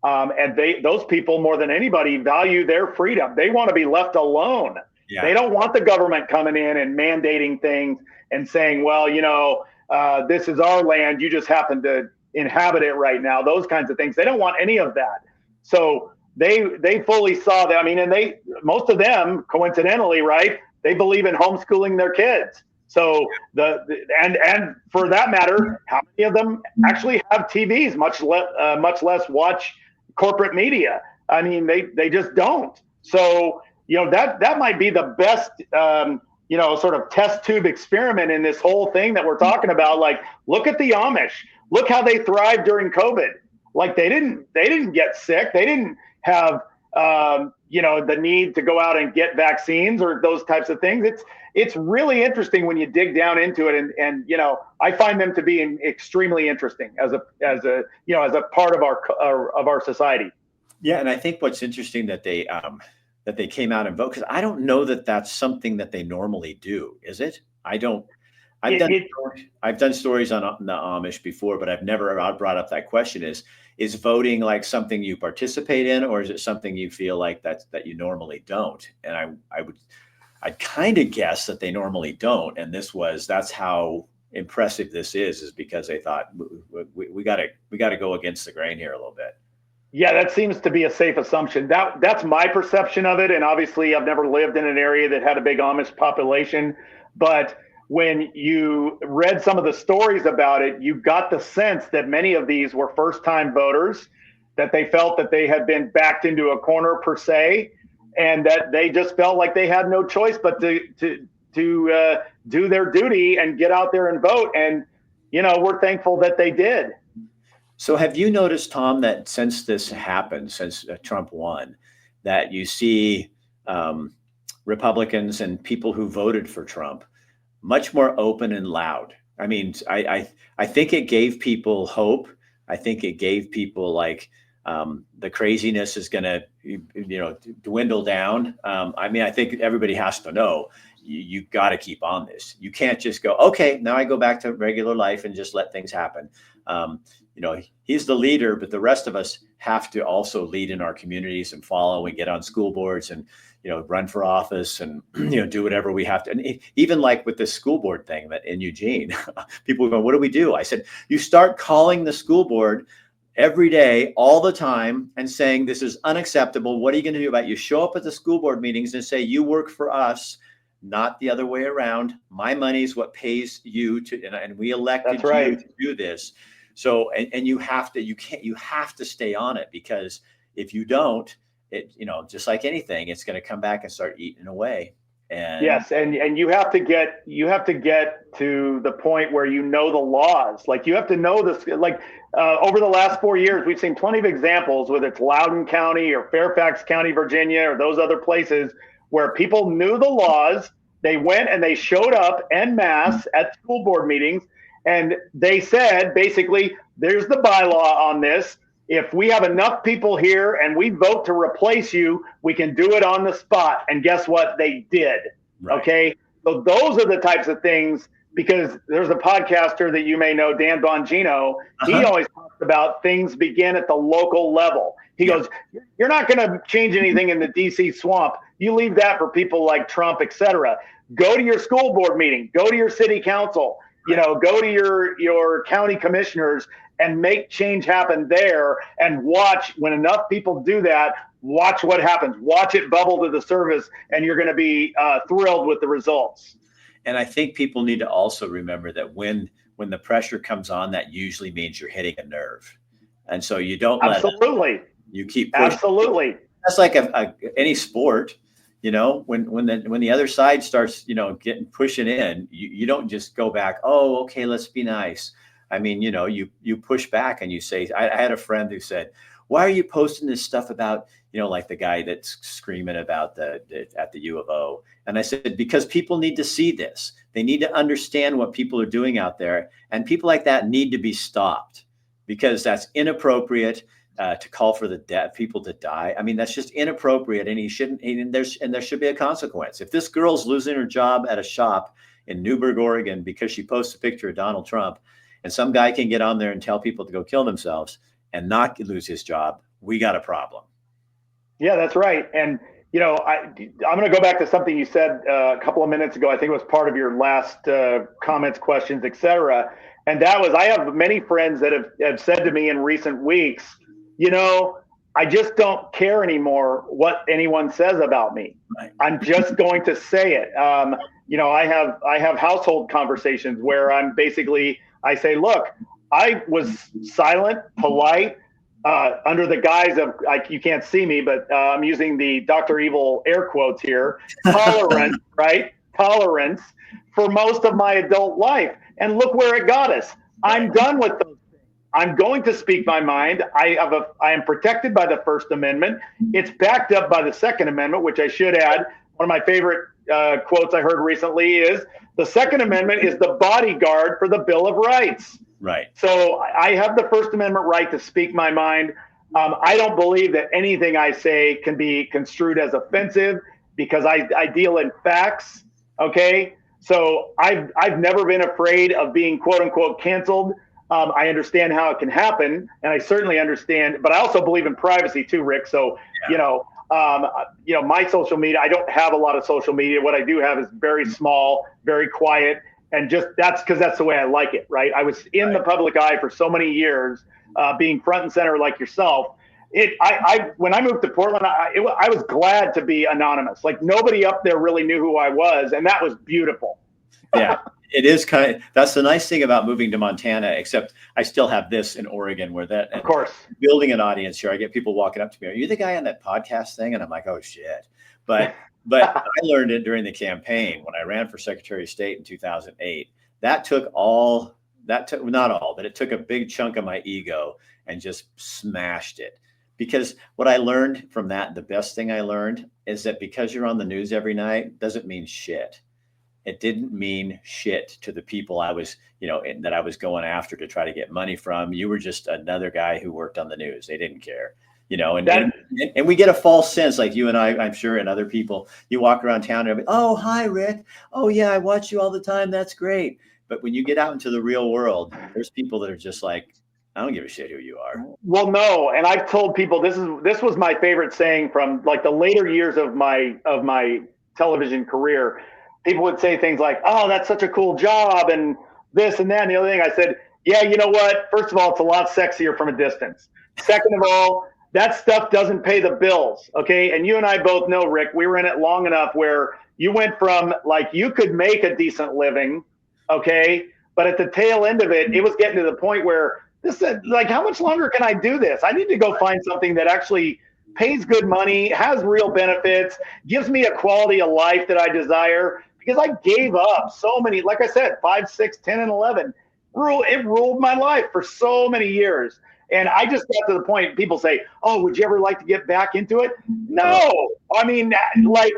And those people, more than anybody, value their freedom. They want to be left alone. Yeah. They don't want the government coming in and mandating things and saying, well, this is our land. You just happen to inhabit it right now. Those kinds of things. They don't want any of that. So they fully saw that. I mean, and most of them, coincidentally, right, they believe in homeschooling their kids. So and for that matter, how many of them actually have TVs? Much less watch corporate media. I mean, they just don't. So that might be the best sort of test tube experiment in this whole thing that we're talking about. Like, look at the Amish. Look how they thrived during COVID. Like they didn't get sick. They didn't have the need to go out and get vaccines or those types of things. It's really interesting when you dig down into it, and I find them to be extremely interesting as a part of our society. Yeah, and I think what's interesting that they came out and vote, because I don't know that that's something that they normally do. Is it? I don't. I've done stories on the Amish before, but I've never brought up that question. Is voting like something you participate in, or is it something you feel like that you normally don't? And I'd kind of guess that they normally don't. And that's how impressive this is because they thought we got to go against the grain here a little bit. Yeah, that seems to be a safe assumption. That's my perception of it. And obviously I've never lived in an area that had a big Amish population, but when you read some of the stories about it, you got the sense that many of these were first-time voters, that they felt that they had been backed into a corner per se, and that they just felt like they had no choice but to do their duty and get out there and vote. And we're thankful that they did. So have you noticed, Tom, that since this happened, since Trump won, that you see Republicans and people who voted for Trump much more open and loud? I mean, I think it gave people hope. I think it gave people like the craziness is going to, dwindle down. I mean, I think everybody has to know you got to keep on this. You can't just go, okay, now I go back to regular life and just let things happen. He's the leader, but the rest of us have to also lead in our communities and follow and get on school boards and, run for office and, do whatever we have to. And even like with this school board thing that in Eugene, people were going, what do we do? I said, you start calling the school board every day, all the time, and saying, this is unacceptable. What are you going to do about it? You show up at the school board meetings and say, you work for us, not the other way around. My money is what pays you to, and we elected you to do this. So, and you have to, you have to stay on it, because if you don't, it, just like anything, it's going to come back and start eating away. And yes, and you have to get to the point where you know the laws. Like you have to know this. Like over the last 4 years, we've seen plenty of examples, whether it's Loudoun County or Fairfax County, Virginia, or those other places where people knew the laws. They went and they showed up en masse at school board meetings, and they said basically, "There's the bylaw on this. If we have enough people here and we vote to replace you, we can do it on the spot." And guess what? They did. Right. Okay. So those are the types of things, because there's a podcaster that you may know, Dan Bongino. He always talks about things begin at the local level. He goes, you're not going to change anything in the DC swamp. You leave that for people like Trump, et cetera. Go to your school board meeting, go to your city council, go to your county commissioners and make change happen there, and watch when enough people do that, watch what happens. Watch it bubble to the surface, and you're going to be thrilled with the results. And I think people need to also remember that when the pressure comes on, that usually means you're hitting a nerve. And so you don't let Absolutely. You keep pushing. Absolutely. That's like any sport, when the other side starts, pushing in, you don't just go back, oh, okay, let's be nice. I mean, you push back and you say, I had a friend who said, why are you posting this stuff about, like the guy that's screaming about at the U of O? And I said, because people need to see this. They need to understand what people are doing out there. And people like that need to be stopped, because that's inappropriate to call for the people to die. I mean, that's just inappropriate. And there should be a consequence. If this girl's losing her job at a shop in Newburgh, Oregon, because she posts a picture of Donald Trump, and some guy can get on there and tell people to go kill themselves and not lose his job, we got a problem. Yeah, that's right. And, I'm going to go back to something you said a couple of minutes ago. I think it was part of your last comments, questions, et cetera. And that was, I have many friends that have said to me in recent weeks, I just don't care anymore what anyone says about me. Right. I'm just going to say it. I have household conversations where I say, look, I was silent, polite, under the guise of, you can't see me, but I'm using the Dr. Evil air quotes here, tolerance, right? Tolerance for most of my adult life. And look where it got us. I'm done with those things. I'm going to speak my mind. I am protected by the First Amendment. It's backed up by the Second Amendment, which I should add. One of my favorite quotes I heard recently is, the Second Amendment is the bodyguard for the Bill of Rights. Right. So I have the First Amendment right to speak my mind. I don't believe that anything I say can be construed as offensive, because I deal in facts. Okay. So I've never been afraid of being quote unquote canceled. I understand how it can happen, and I certainly understand, but I also believe in privacy too, Rick. So, my social media, I don't have a lot of social media. What I do have is very small, very quiet. And just that's because that's the way I like it, right? I was in the public eye for so many years, being front and center like yourself. When I moved to Portland, I was glad to be anonymous. Like nobody up there really knew who I was, and that was beautiful. Yeah, it is that's the nice thing about moving to Montana, except I still have this in Oregon, where of course, building an audience here. I get people walking up to me, are you the guy on that podcast thing? And I'm like, oh shit. But I learned it during the campaign when I ran for Secretary of State in 2008. It took a big chunk of my ego and just smashed it. Because what I learned from that, the best thing I learned, is that because you're on the news every night doesn't mean shit. It didn't mean shit to the people I was, that I was going after to try to get money from. You were just another guy who worked on the news. They didn't care. And we get a false sense, like you and I'm sure, and other people, you walk around town and oh, hi, Rick. Oh, yeah, I watch you all the time. That's great. But when you get out into the real world, there's people that are just like, I don't give a shit who you are. Well, no. And I've told people, this was my favorite saying from like the later years of my television career. People would say things like, oh, that's such a cool job, and this and that and the other thing. I said, yeah, you know what? First of all, it's a lot sexier from a distance. Second of all, that stuff doesn't pay the bills, okay? And you and I both know, Rick, we were in it long enough where you went from like you could make a decent living, okay? But at the tail end of it, it was getting to the point where this is like, how much longer can I do this? I need to go find something that actually pays good money, has real benefits, gives me a quality of life that I desire. Because I gave up so many, like I said, 5, 6, 10, and 11. It ruled my life for so many years. And I just got to the point, people say, oh, would you ever like to get back into it? No. I mean, like,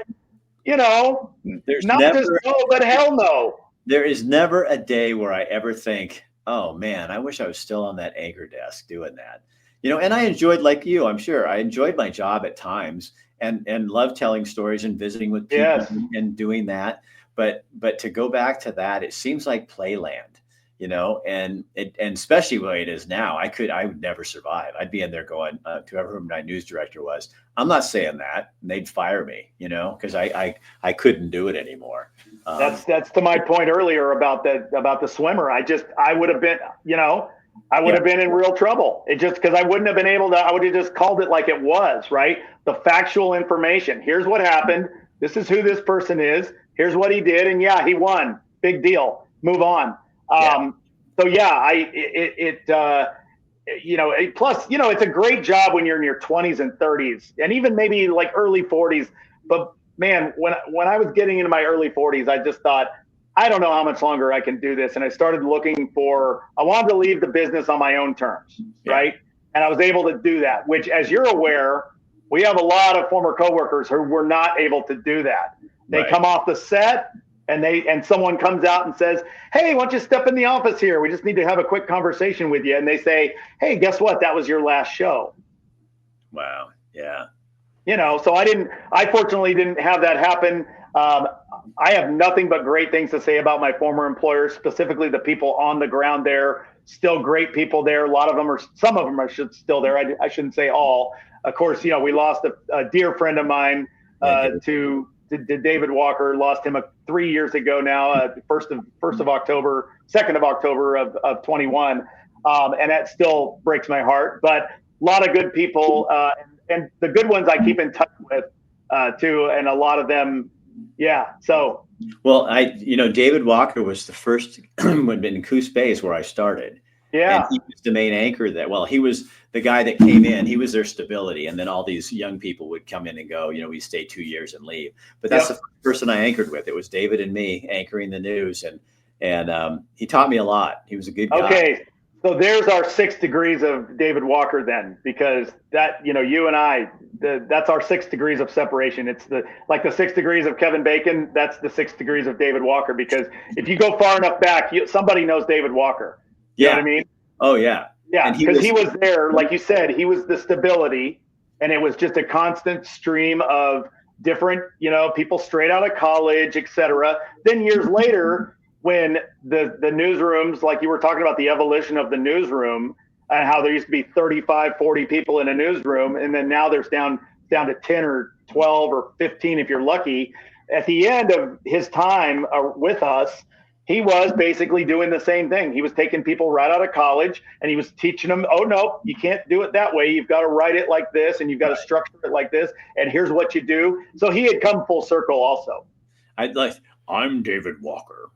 There's not just never no, but hell no. there is never a day where I ever think, oh man, I wish I was still on that anchor desk doing that. And I enjoyed, like you, I'm sure I enjoyed my job at times and love telling stories and visiting with people Yes. and doing that. But to go back to that, it seems like playland, and especially the way it is now, I would never survive. I'd be in there going to whoever my news director was. I'm not saying that, and they'd fire me, because I couldn't do it anymore. That's to my point earlier about the swimmer. I would have been, I would have been in real trouble. It just because I wouldn't have been able to. I would have just called it like it was, right? The factual information. Here's what happened. This is who this person is. Here's what he did, and yeah, he won. Big deal. Move on. So yeah, plus, it's a great job when you're in your 20s and 30s, and even maybe like early 40s. But man, when I was getting into my early 40s, I just thought, I don't know how much longer I can do this. And I started looking I wanted to leave the business on my own terms, right? And I was able to do that, which, as you're aware, we have a lot of former coworkers who were not able to do that. They come off the set and someone comes out and says, hey, why don't you step in the office here? We just need to have a quick conversation with you. And they say, hey, guess what? That was your last show. Wow. Yeah. So I fortunately didn't have that happen. I have nothing but great things to say about my former employers, specifically the people on the ground there. Still great people there. Some of them are still there. I shouldn't say all. Of course, we lost a dear friend of mine to David Walker. Lost him 3 years ago now, first of October, 2nd of October of 21. And that still breaks my heart. But a lot of good people, and the good ones I keep in touch with too, and a lot of them, yeah. So, well, David Walker was the first in Coos Bay is where I started. Yeah. And he was the main anchor he was the guy that came in. He was their stability. And then all these young people would come in and go, we stay 2 years and leave. But that's the first person I anchored with. It was David and me anchoring the news. And he taught me a lot. He was a good guy. Okay. So there's our 6 degrees of David Walker then, because that, you and I, that's our 6 degrees of separation. It's the 6 degrees of Kevin Bacon. That's the 6 degrees of David Walker, because if you go far enough back, somebody knows David Walker. You know what I mean? Oh, yeah. Yeah, because he was there, like you said, he was the stability, and it was just a constant stream of different, people straight out of college, et cetera. Then years later, when the newsrooms, like you were talking about the evolution of the newsroom and how there used to be 35, 40 people in a newsroom, and then now there's down to 10 or 12 or 15 if you're lucky. At the end of his time with us, he was basically doing the same thing. He was taking people right out of college and he was teaching them, oh, no, you can't do it that way. You've got to write it like this and you've got to structure it like this. And here's what you do. So he had come full circle also. I'm David Walker.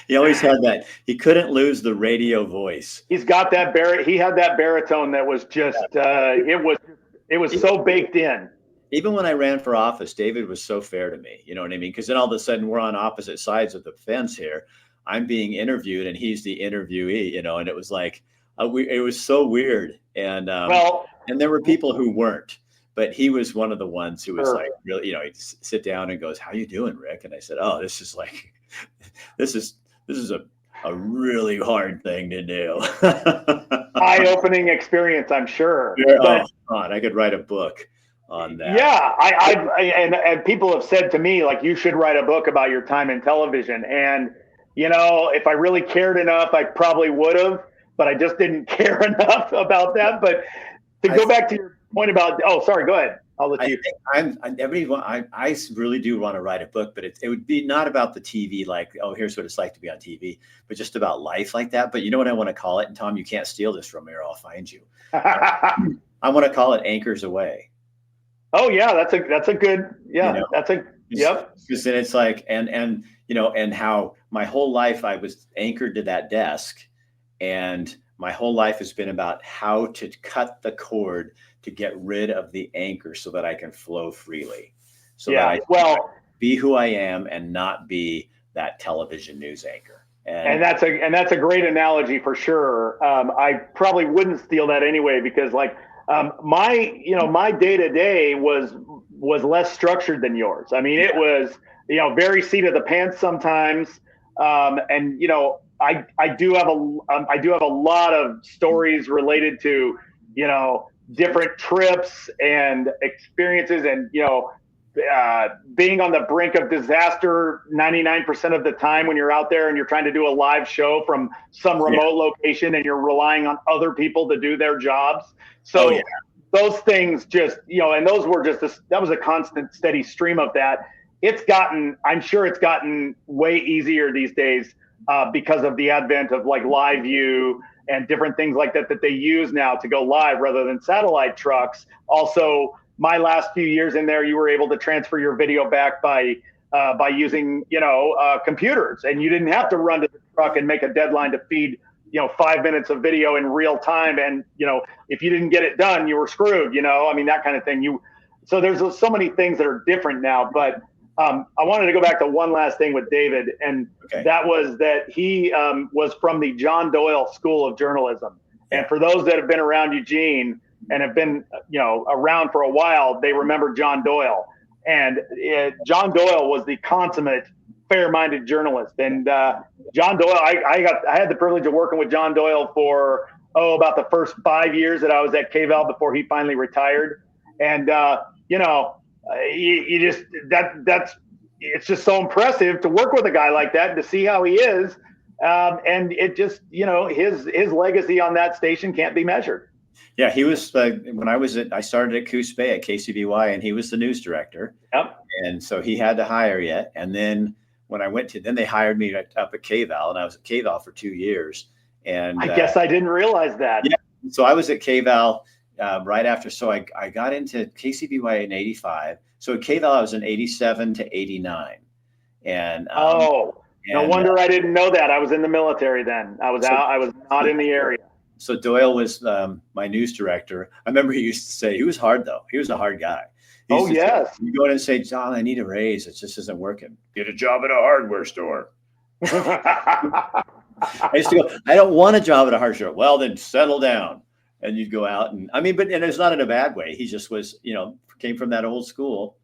He always had that. He couldn't lose the radio voice. He's got that he had that baritone that was just, it was so baked in. Even when I ran for office, David was so fair to me. You know what I mean? Because then all of a sudden we're on opposite sides of the fence here. I'm being interviewed and he's the interviewee, and it was like, it was so weird. And and there were people who weren't, but he was one of the ones who was like, really, he'd sit down and goes, how you doing, Rick? And I said, oh, this is a really hard thing to do. Eye-opening experience, I'm sure. Yeah, but, God, I could write a book on that. Yeah, and people have said to me, like, you should write a book about your time in television. And, if I really cared enough, I probably would have, but I just didn't care enough about that. But to go back to your point about, sorry, go ahead. I'll let you. I really do want to write a book, but it would be not about the TV, like, oh, here's what it's like to be on TV, but just about life like that. But you know what I want to call it? And Tom, you can't steal this from me or I'll find you. I want to call it Anchors Away. Oh yeah, that's a good, yep. Because then it's like, and how my whole life I was anchored to that desk, And my whole life has been about how to cut the cord to get rid of the anchor so that I can flow freely, so that I be who I am and not be that television news anchor. And that's a great analogy for sure. I probably wouldn't steal that anyway, because like my day to day was less structured than yours. I mean, it was very seat of the pants sometimes, and I do have a lot of stories related to different trips and experiences, and being on the brink of disaster 99% of the time when you're out there and you're trying to do a live show from some remote location and you're relying on other people to do their jobs. So those things just, and those were that was a constant steady stream of that. I'm sure it's gotten way easier these days because of the advent of like live view and different things like that they use now to go live rather than satellite trucks. Also, my last few years in there, you were able to transfer your video back by using computers, and you didn't have to run to the truck and make a deadline to feed 5 minutes of video in real time. And if you didn't get it done, you were screwed. I mean, that kind of thing. So there's so many things that are different now. But I wanted to go back to one last thing with David, and that was that he was from the John Doyle School of Journalism. And for those that have been around Eugene and have been, around for a while, they remember John Doyle. And John Doyle was the consummate fair-minded journalist. And John Doyle, I had the privilege of working with John Doyle for about the first 5 years that I was at KVAL before he finally retired. And it's just so impressive to work with a guy like that and to see how he is. And it just, his legacy on that station can't be measured. Yeah, he was when I started at Coos Bay at KCBY, and he was the news director. Yep. And so he had to hire yet. And then when then they hired me up at KVAL, and I was at KVAL for 2 years. And I guess I didn't realize that. Yeah. So I was at KVAL right after. So I got into KCBY in '85. So at KVAL I was in '87 to '89. And no wonder I didn't know that. I was in the military then. I was not in the area. So Doyle was my news director. I remember he used to say, he was hard though. He was a hard guy. Yes. You go in and say, John, I need a raise. It just isn't working. Get a job at a hardware store. I used to go, I don't want a job at a hardware store. Well, then settle down. And you'd go out and it's not in a bad way. He just was, came from that old school.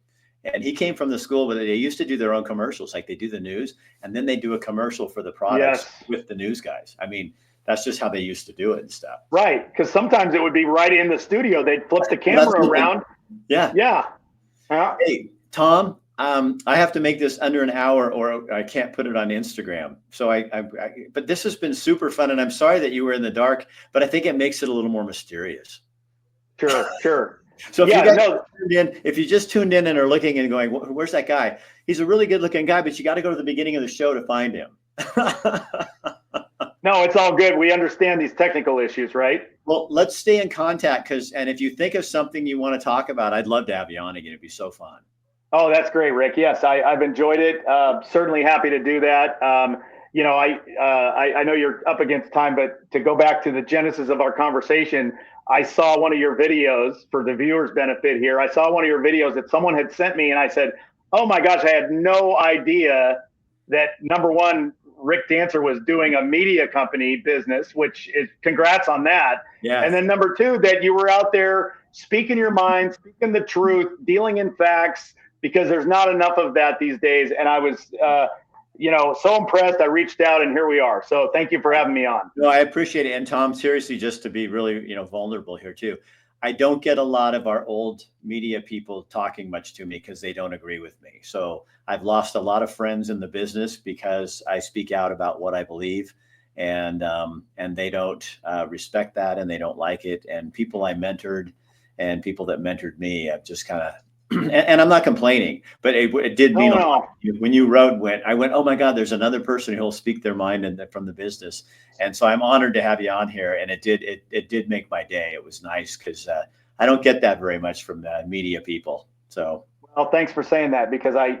And he came from the school where they used to do their own commercials, like they do the news, and then they do a commercial for the products with the news guys. I mean, that's just how they used to do it and stuff. Right. Because sometimes it would be right in the studio. They'd flip the camera around. Yeah. Yeah. Hey, Tom, I have to make this under an hour or I can't put it on Instagram. So but this has been super fun, and I'm sorry that you were in the dark, but I think it makes it a little more mysterious. Sure. So if you just tuned in and are looking and going, where's that guy? He's a really good looking guy, but you got to go to the beginning of the show to find him. No, it's all good. We understand these technical issues, right? Well, let's stay in contact and if you think of something you want to talk about, I'd love to have you on again. It'd be so fun. Oh, that's great, Rick. Yes, I've enjoyed it. Certainly happy to do that. I know you're up against time, but to go back to the genesis of our conversation, I saw one of your videos for the viewers' benefit here. I saw one of your videos that someone had sent me, and I said, oh my gosh, I had no idea that, number one, Rick Dancer was doing a media company business, which is congrats on that. Yeah. And then number two, that you were out there speaking your mind, speaking the truth, dealing in facts, because there's not enough of that these days. And I was, so impressed. I reached out, and here we are. So thank you for having me on. No, I appreciate it. And Tom, seriously, just to be really, vulnerable here too, I don't get a lot of our old media people talking much to me because they don't agree with me. So I've lost a lot of friends in the business because I speak out about what I believe, and they don't respect that, and they don't like it. And people I mentored and people that mentored me, I've just kind of, and I'm not complaining, but it did mean a lot. When you I went, oh my God, there's another person who'll speak their mind from the business. And so I'm honored to have you on here. And it did make my day. It was nice because I don't get that very much from the media people. So. Well, thanks for saying that, because I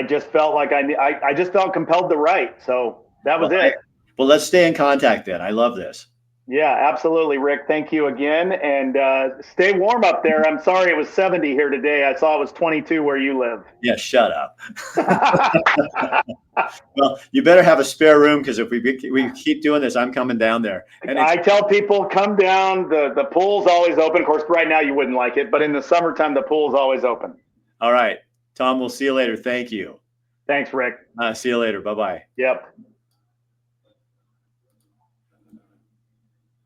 just felt like I just felt compelled to write. So that was it. Well, let's stay in contact then. I love this. Yeah, absolutely, Rick. Thank you again. And stay warm up there. I'm sorry it was 70 here today. I saw it was 22 where you live. Yeah, shut up. Well, you better have a spare room because if we keep doing this, I'm coming down there. And I tell people, come down. The pool's always open. Of course, right now you wouldn't like it, but in the summertime, the pool's always open. all right, Tom, we'll see you later. Thank you. Thanks, Rick. See you later. Bye-bye. Yep.